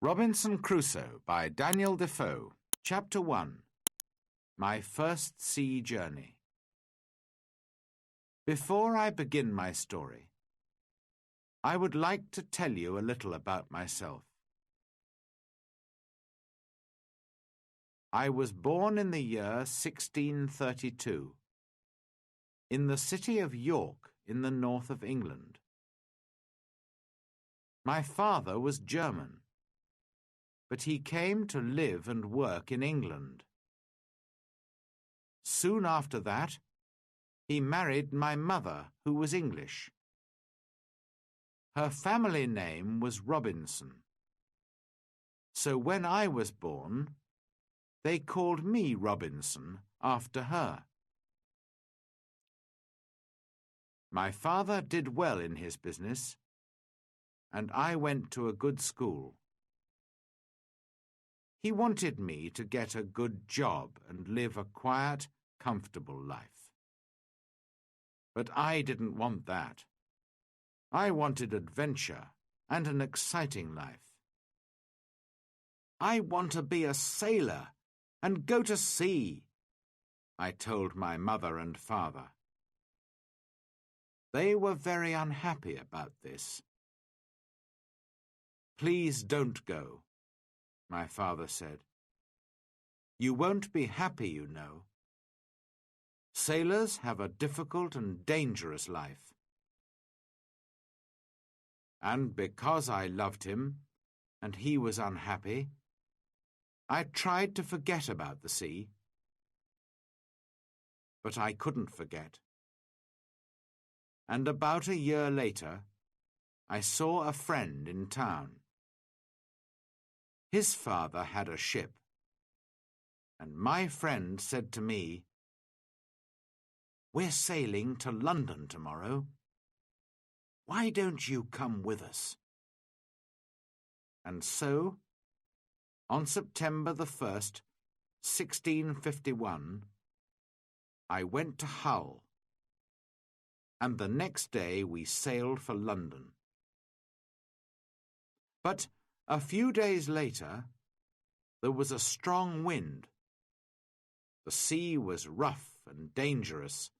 Robinson Crusoe by Daniel Defoe. Chapter 1. My First Sea Journey. Before I begin my story, I would like to tell you a little about myself. I was born in the year 1632, in the city of York in the north of England. My father was German, but he came to live and work in England. Soon after that, he married my mother, who was English. Her family name was Robinson. So when I was born, they called me Robinson after her. My father did well in his business, and I went to a good school. He wanted me to get a good job and live a quiet, comfortable life. But I didn't want that. I wanted adventure and an exciting life. I want to be a sailor and go to sea, I told my mother and father. They were very unhappy about this. Please don't go, my father said. You won't be happy, you know. Sailors have a difficult and dangerous life. And because I loved him, and he was unhappy, I tried to forget about the sea. But I couldn't forget. And about a year later, I saw a friend in town. His father had a ship, and my friend said to me, "We're sailing to London tomorrow. Why don't you come with us?" And so, on September the 1st, 1651, I went to Hull, and the next day we sailed for London. But a few days later, there was a strong wind. The sea was rough and dangerous,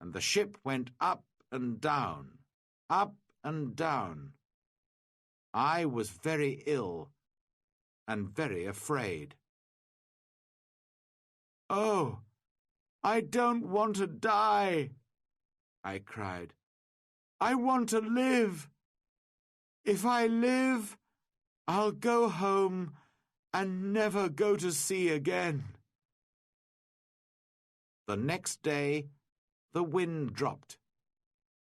and the ship went up and down, up and down. I was very ill and very afraid. "Oh, I don't want to die," I cried. "I want to live. If I live, I'll go home and never go to sea again." The next day, the wind dropped,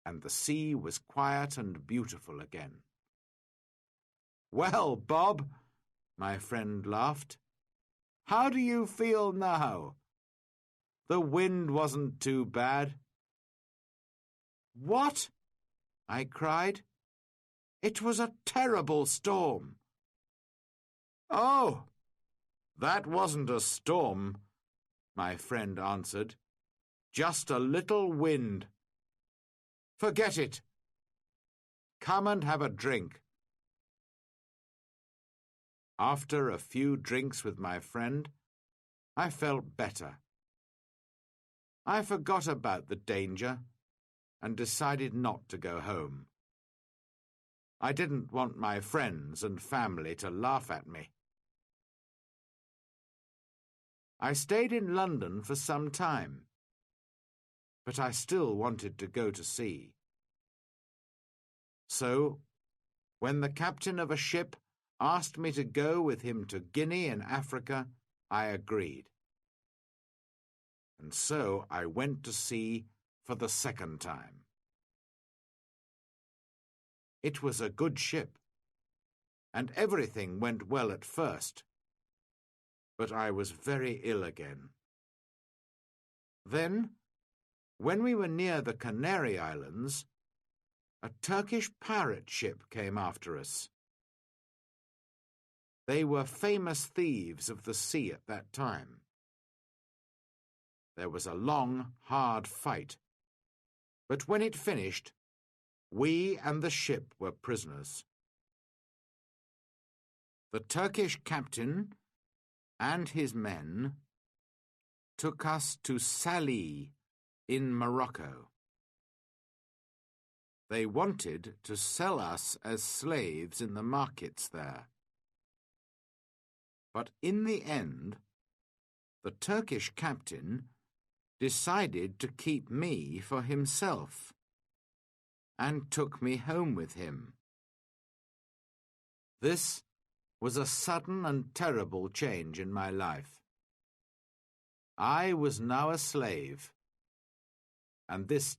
and the sea was quiet and beautiful again. "Well, Bob," my friend laughed, "how do you feel now? The wind wasn't too bad." "What?" I cried. "It was a terrible storm." "Oh, that wasn't a storm," my friend answered. "Just a little wind. Forget it. Come and have a drink." After a few drinks with my friend, I felt better. I forgot about the danger and decided not to go home. I didn't want my friends and family to laugh at me. I stayed in London for some time, but I still wanted to go to sea. So, when the captain of a ship asked me to go with him to Guinea in Africa, I agreed. And so I went to sea for the second time. It was a good ship, and everything went well at first, but I was very ill again. Then, when we were near the Canary Islands, a Turkish pirate ship came after us. They were famous thieves of the sea at that time. There was a long, hard fight, but when it finished, we and the ship were prisoners. The Turkish captain and his men took us to Salih in Morocco. They wanted to sell us as slaves in the markets there. But in the end, the Turkish captain decided to keep me for himself and took me home with him. This was a sudden and terrible change in my life. I was now a slave, and this